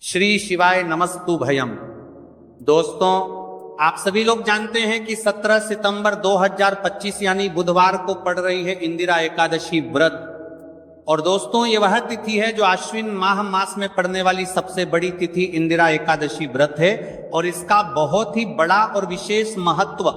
श्री शिवाय नमस्तु भयम। दोस्तों, आप सभी लोग जानते हैं कि 17 सितंबर 2025 यानी बुधवार को पड़ रही है इंदिरा एकादशी व्रत। और दोस्तों, ये वह तिथि है जो आश्विन मास में पड़ने वाली सबसे बड़ी तिथि इंदिरा एकादशी व्रत है और इसका बहुत ही बड़ा और विशेष महत्व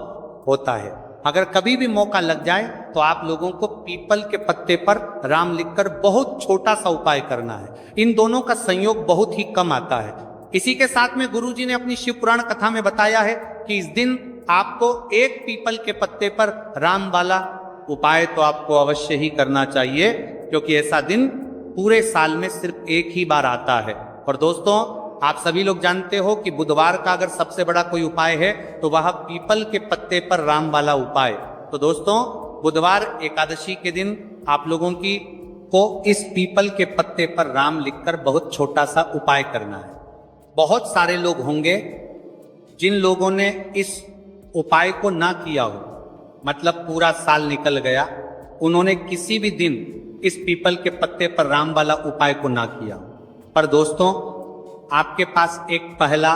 होता है। अगर कभी भी मौका लग जाए तो आप लोगों को पीपल के पत्ते पर राम लिखकर बहुत छोटा सा उपाय करना है। इन दोनों का संयोग बहुत ही कम आता है। इसी के साथ में गुरुजी ने अपनी शिव पुराण कथा में बताया है कि इस दिन आपको एक पीपल के पत्ते पर राम वाला उपाय तो आपको अवश्य ही करना चाहिए, क्योंकि ऐसा दिन पूरे साल में सिर्फ एक ही बार आता है। और दोस्तों, आप सभी लोग जानते हो कि बुधवार का अगर सबसे बड़ा कोई उपाय है तो वह पीपल के पत्ते पर राम वाला उपाय। तो दोस्तों, बुधवार एकादशी के दिन आप लोगों को इस पीपल के पत्ते पर राम लिखकर बहुत छोटा सा उपाय करना है। बहुत सारे लोग होंगे जिन लोगों ने इस उपाय को ना किया हो, मतलब पूरा साल निकल गया, उन्होंने किसी भी दिन इस पीपल के पत्ते पर राम वाला उपाय को ना किया। पर दोस्तों, आपके पास एक पहला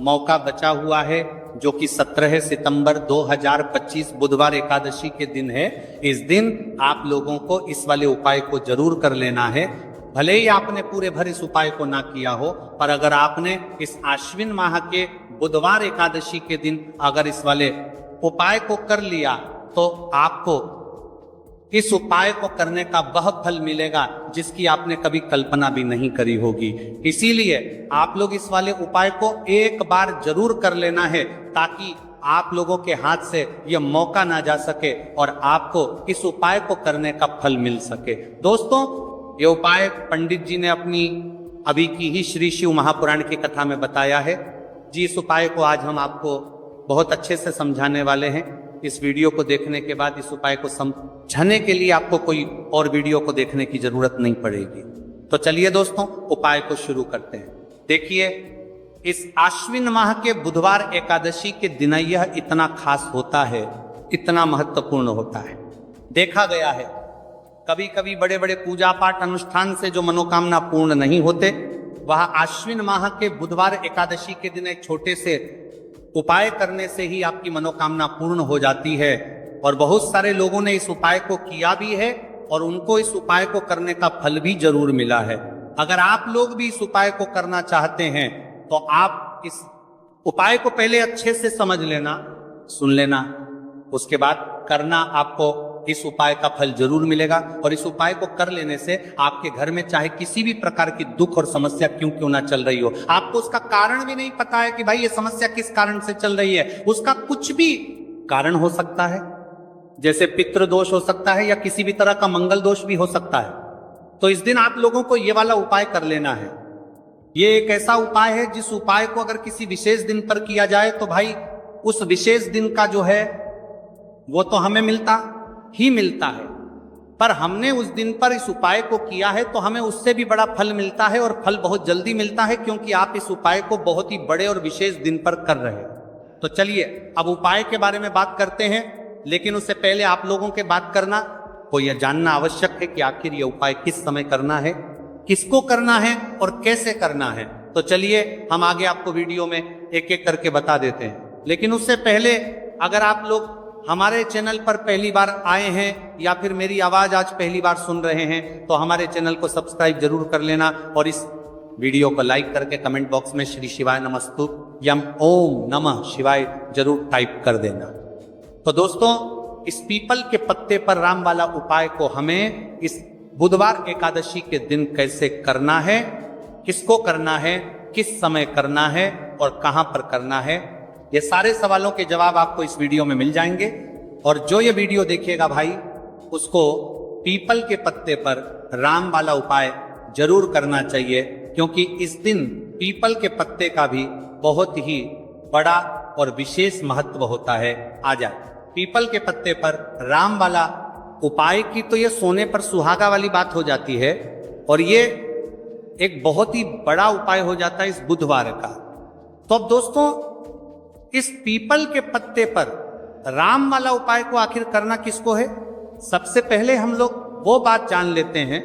मौका बचा हुआ है जो कि 17 सितंबर 2025 बुधवार एकादशी के दिन है। इस दिन आप लोगों को इस वाले उपाय को जरूर कर लेना है। भले ही आपने पूरे भर इस उपाय को ना किया हो, पर अगर आपने इस आश्विन माह के बुधवार एकादशी के दिन अगर इस वाले उपाय को कर लिया तो आपको इस उपाय को करने का वह फल मिलेगा जिसकी आपने कभी कल्पना भी नहीं करी होगी। इसीलिए आप लोग इस वाले उपाय को एक बार जरूर कर लेना है, ताकि आप लोगों के हाथ से यह मौका ना जा सके और आपको इस उपाय को करने का फल मिल सके। दोस्तों, ये उपाय पंडित जी ने अपनी अभी की ही श्री शिव महापुराण की कथा में बताया है जी। इस उपाय को आज हम आपको बहुत अच्छे से समझाने वाले हैं। इस वीडियो को देखने के बाद इस उपाय को समझने के लिए आपको कोई और वीडियो को देखने की जरूरत नहीं पड़ेगी। तो चलिए दोस्तों, उपाय को शुरू करते हैं। देखिए, इस आश्विन माह के बुधवार एकादशी के दिन यह इतना खास होता है, इतना महत्वपूर्ण होता है। देखा गया है कभी कभी बड़े बड़े पूजा पाठ अनुष्ठान से जो मनोकामना पूर्ण नहीं होते, वह आश्विन माह के बुधवार एकादशी के दिन एक छोटे से उपाय करने से ही आपकी मनोकामना पूर्ण हो जाती है। और बहुत सारे लोगों ने इस उपाय को किया भी है और उनको इस उपाय को करने का फल भी जरूर मिला है। अगर आप लोग भी इस उपाय को करना चाहते हैं तो आप इस उपाय को पहले अच्छे से समझ लेना, सुन लेना, उसके बाद करना। आपको इस उपाय का फल जरूर मिलेगा। और इस उपाय को कर लेने से आपके घर में चाहे किसी भी प्रकार की दुख और समस्या क्यों ना चल रही हो, आपको उसका कारण भी नहीं पता है कि भाई ये समस्या किस कारण से चल रही है, उसका कुछ भी कारण हो सकता है। जैसे पितृ दोष हो सकता है या किसी भी तरह का मंगल दोष भी हो सकता है। तो इस दिन आप लोगों को ये वाला उपाय कर लेना है। ये एक ऐसा उपाय है जिस उपाय को अगर किसी विशेष दिन पर किया जाए तो भाई उस विशेष दिन का जो है वो तो हमें मिलता ही मिलता है, पर हमने उस दिन पर इस उपाय को किया है तो हमें उससे भी बड़ा फल मिलता है, और फल बहुत जल्दी मिलता है, क्योंकि आप इस उपाय को बहुत ही बड़े और विशेष दिन पर कर रहे हैं। तो चलिए अब उपाय के बारे में बात करते हैं, लेकिन उससे पहले आप लोगों के बात करना को यह जानना आवश्यक है कि आखिर यह उपाय किस समय करना है, किसको करना है और कैसे करना है। तो चलिए हम आगे आपको वीडियो में एक एक करके बता देते हैं। लेकिन उससे पहले, अगर आप लोग हमारे चैनल पर पहली बार आए हैं या फिर मेरी आवाज आज पहली बार सुन रहे हैं तो हमारे चैनल को सब्सक्राइब जरूर कर लेना और इस वीडियो को लाइक करके कमेंट बॉक्स में श्री शिवाय नमस्तु यम ओम नमः शिवाय जरूर टाइप कर देना। तो दोस्तों, इस पीपल के पत्ते पर राम वाला उपाय को हमें इस बुधवार एकादशी के दिन कैसे करना है, किसको करना है, किस समय करना है और कहां पर करना है, ये सारे सवालों के जवाब आपको इस वीडियो में मिल जाएंगे। और जो ये वीडियो देखेगा भाई, उसको पीपल के पत्ते पर राम वाला उपाय जरूर करना चाहिए, क्योंकि इस दिन पीपल के पत्ते का भी बहुत ही बड़ा और विशेष महत्व होता है। आ जाए, पीपल के पत्ते पर राम वाला उपाय की तो ये सोने पर सुहागा वाली बात हो जाती है, और ये एक बहुत ही बड़ा उपाय हो जाता है इस बुधवार का। तो अब दोस्तों, इस पीपल के पत्ते पर राम वाला उपाय को आखिर करना किसको है, सबसे पहले हम लोग वो बात जान लेते हैं।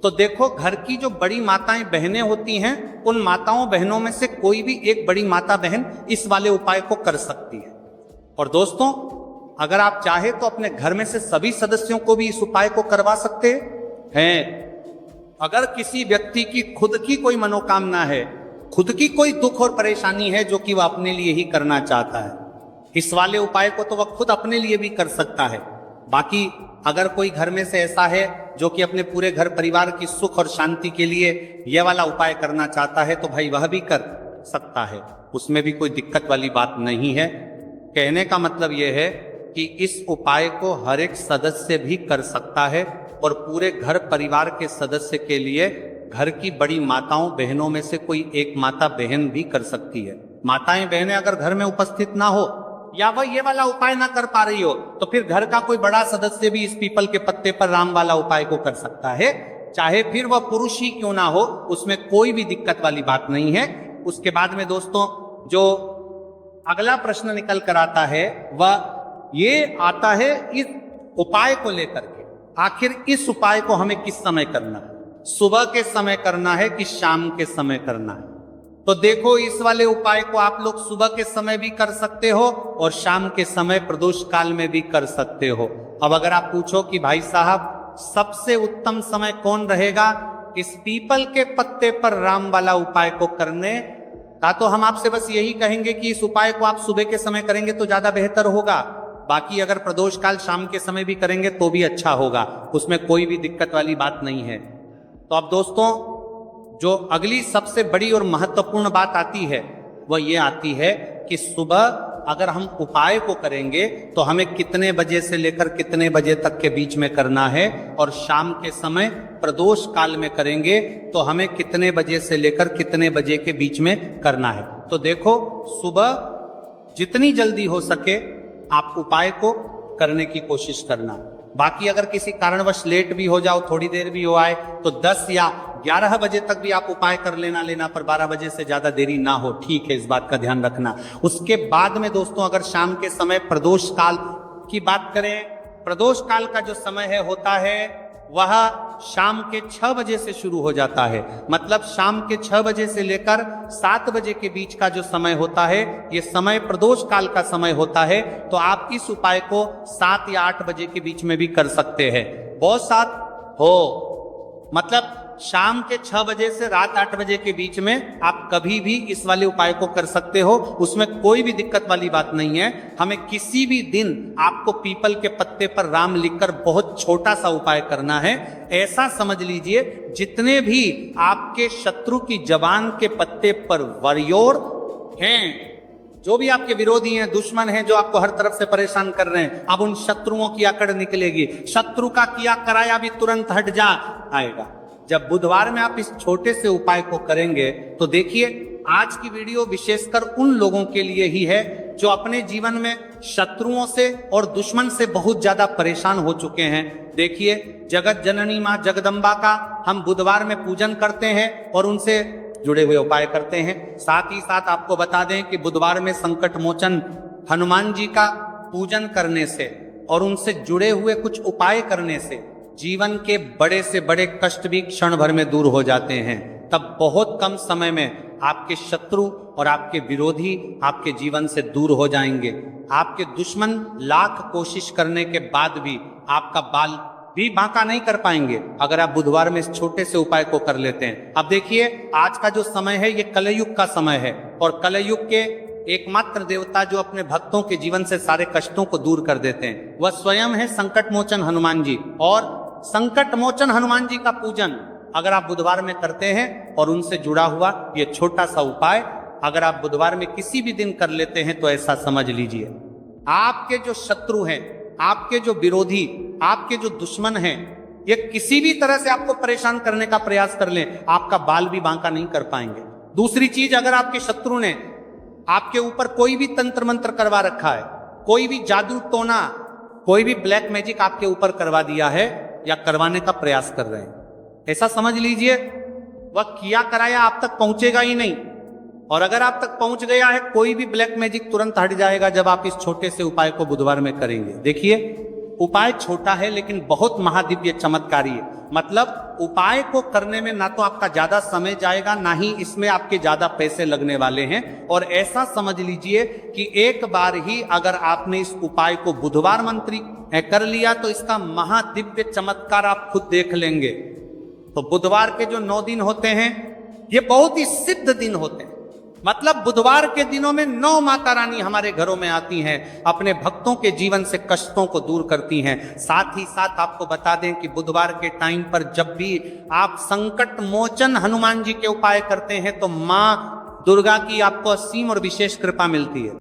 तो देखो, घर की जो बड़ी माताएं बहनें होती हैं, उन माताओं बहनों में से कोई भी एक बड़ी माता बहन इस वाले उपाय को कर सकती है। और दोस्तों, अगर आप चाहे तो अपने घर में से सभी सदस्यों को भी इस उपाय को करवा सकते हैं। अगर किसी व्यक्ति की खुद की कोई मनोकामना है, खुद की कोई दुख और परेशानी है जो कि वह अपने लिए ही करना चाहता है, इस वाले उपाय को तो वह खुद अपने लिए भी कर सकता है। बाकी अगर कोई घर में से ऐसा है जो कि अपने पूरे घर परिवार की सुख और शांति के लिए यह वाला उपाय करना चाहता है, तो भाई वह भी कर सकता है, उसमें भी कोई दिक्कत वाली बात नहीं है। कहने का मतलब यह है कि इस उपाय को हर एक सदस्य भी कर सकता है और पूरे घर परिवार के सदस्य के लिए घर की बड़ी माताओं बहनों में से कोई एक माता बहन भी कर सकती है। माताएं बहनें अगर घर में उपस्थित ना हो या वह ये वाला उपाय ना कर पा रही हो, तो फिर घर का कोई बड़ा सदस्य भी इस पीपल के पत्ते पर राम वाला उपाय को कर सकता है, चाहे फिर वह पुरुष ही क्यों ना हो, उसमें कोई भी दिक्कत वाली बात नहीं है। उसके बाद में दोस्तों, जो अगला प्रश्न निकल कर आता है वह ये आता है इस उपाय को लेकर के, आखिर इस उपाय को हमें किस समय करना है, सुबह के समय करना है कि शाम के समय करना है। तो देखो, इस वाले उपाय को आप लोग सुबह के समय भी कर सकते हो और शाम के समय प्रदोष काल में भी कर सकते हो। अब अगर आप पूछो कि भाई साहब सबसे उत्तम समय कौन रहेगा इस पीपल के पत्ते पर राम वाला उपाय को करने का, तो हम आपसे बस यही कहेंगे कि इस उपाय को आप सुबह के समय करेंगे तो ज्यादा बेहतर होगा। बाकी अगर प्रदोष काल शाम के समय भी करेंगे तो भी अच्छा होगा, उसमें कोई भी दिक्कत वाली बात नहीं है। तो अब दोस्तों, जो अगली सबसे बड़ी और महत्वपूर्ण बात आती है वह ये आती है कि सुबह अगर हम उपाय को करेंगे तो हमें कितने बजे से लेकर कितने बजे तक के बीच में करना है, और शाम के समय प्रदोष काल में करेंगे तो हमें कितने बजे से लेकर कितने बजे के बीच में करना है। तो देखो, सुबह जितनी जल्दी हो सके आप उपाय को करने की कोशिश करना। बाकी अगर किसी कारणवश लेट भी हो जाओ, थोड़ी देर भी हो आए, तो 10 या 11 बजे तक भी आप उपाय कर लेना पर 12 बजे से ज्यादा देरी ना हो, ठीक है, इस बात का ध्यान रखना। उसके बाद में दोस्तों, अगर शाम के समय प्रदोष काल की बात करें, प्रदोष काल का जो समय होता है वह शाम के 6 बजे से शुरू हो जाता है। मतलब शाम के 6 बजे से लेकर 7 बजे के बीच का जो समय होता है, ये समय प्रदोष काल का समय होता है। तो आप इस उपाय को 7 या 8 बजे के बीच में भी कर सकते हैं। बहुत साथ हो, मतलब शाम के 6 बजे से रात 8 बजे के बीच में आप कभी भी इस वाले उपाय को कर सकते हो, उसमें कोई भी दिक्कत वाली बात नहीं है। हमें किसी भी दिन आपको पीपल के पत्ते पर राम लिखकर बहुत छोटा सा उपाय करना है। ऐसा समझ लीजिए, जितने भी आपके शत्रु की जबान के पत्ते पर वरियोर हैं, जो भी आपके विरोधी हैं, दुश्मन हैं, जो आपको हर तरफ से परेशान कर रहे हैं, अब उन शत्रुओं की अकड़ निकलेगी। शत्रु का किया कराया भी तुरंत हट जा आएगा। जब बुधवार में आप इस छोटे से उपाय को करेंगे तो देखिए, आज की वीडियो विशेषकर उन लोगों के लिए ही है जो अपने जीवन में शत्रुओं से और दुश्मन से बहुत ज्यादा परेशान हो चुके हैं। देखिए, जगत जननी मां जगदम्बा का हम बुधवार में पूजन करते हैं और उनसे जुड़े हुए उपाय करते हैं। साथ ही साथ आपको बता दें कि बुधवार में संकट मोचन हनुमान जी का पूजन करने से और उनसे जुड़े हुए कुछ उपाय करने से जीवन के बड़े से बड़े कष्ट भी क्षण भर में दूर हो जाते हैं। तब बहुत कम समय में आपके शत्रु और आपके विरोधी आपके जीवन से दूर हो जाएंगे। आपके दुश्मन लाख कोशिश करने के बाद भी आपका बाल भी बांका नहीं कर पाएंगे अगर आप बुधवार में इस छोटे से उपाय को कर लेते हैं। अब देखिए, आज का जो समय है ये कलयुग का समय है, और कलयुग के एकमात्र देवता जो अपने भक्तों के जीवन से सारे कष्टों को दूर कर देते हैं वह स्वयं है संकट मोचन हनुमान जी। और संकट मोचन हनुमान जी का पूजन अगर आप बुधवार में करते हैं और उनसे जुड़ा हुआ ये छोटा सा उपाय अगर आप बुधवार में किसी भी दिन कर लेते हैं, तो ऐसा समझ लीजिए, आपके जो शत्रु हैं, आपके जो विरोधी, आपके जो दुश्मन हैं, ये किसी भी तरह से आपको परेशान करने का प्रयास कर लें, आपका बाल भी बांका नहीं कर पाएंगे। दूसरी चीज, अगर आपके शत्रु ने आपके ऊपर कोई भी तंत्र मंत्र करवा रखा है, कोई भी जादू टोना, कोई भी ब्लैक मैजिक आपके ऊपर करवा दिया है या करवाने का प्रयास कर रहे हैं, ऐसा समझ लीजिए वह किया कराया आप तक पहुंचेगा ही नहीं। और अगर आप तक पहुंच गया है, कोई भी ब्लैक मैजिक तुरंत हट जाएगा जब आप इस छोटे से उपाय को बुधवार में करेंगे। देखिए, उपाय छोटा है लेकिन बहुत महादिव्य चमत्कारी है। मतलब उपाय को करने में ना तो आपका ज्यादा समय जाएगा, ना ही इसमें आपके ज्यादा पैसे लगने वाले हैं। और ऐसा समझ लीजिए कि एक बार ही अगर आपने इस उपाय को बुधवार मंत्री कर लिया तो इसका महादिव्य चमत्कार आप खुद देख लेंगे। तो बुधवार के जो 9 दिन होते हैं ये बहुत ही सिद्ध दिन होते हैं। मतलब बुधवार के दिनों में 9 माता रानी हमारे घरों में आती हैं, अपने भक्तों के जीवन से कष्टों को दूर करती हैं। साथ ही साथ आपको बता दें कि बुधवार के टाइम पर जब भी आप संकट मोचन हनुमान जी के उपाय करते हैं तो मां दुर्गा की आपको असीम और विशेष कृपा मिलती है।